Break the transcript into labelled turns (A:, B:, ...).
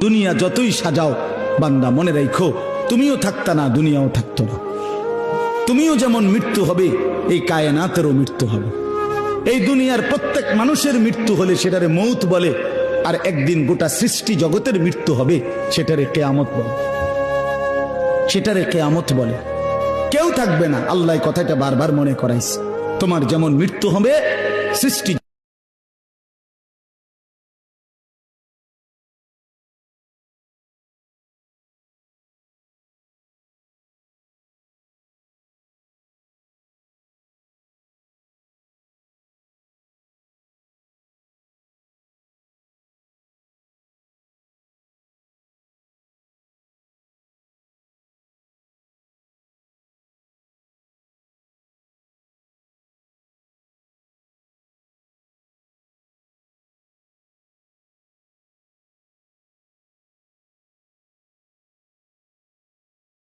A: দুনিয়া যতই সাজাও বান্দা মনে রাখো তুমিও থাকতা না, দুনিয়াও থাকতো না। তুমিও যেমন মৃত্যু হবে, এই কায়নাতেরও মৃত্যু হবে। এই দুনিয়ার প্রত্যেক মানুষের মৃত্যু হলে সেটারে মৌত বলে, আর একদিন গোটা সৃষ্টি জগতের মৃত্যু হবে, সেটারে কিয়ামত বলে। সেটারে কিয়ামত বলে। কেউ থাকবে না, আল্লাহ কথাটা বারবার মনে করাইছে। তোমার যেমন মৃত্যু হবে, সৃষ্টি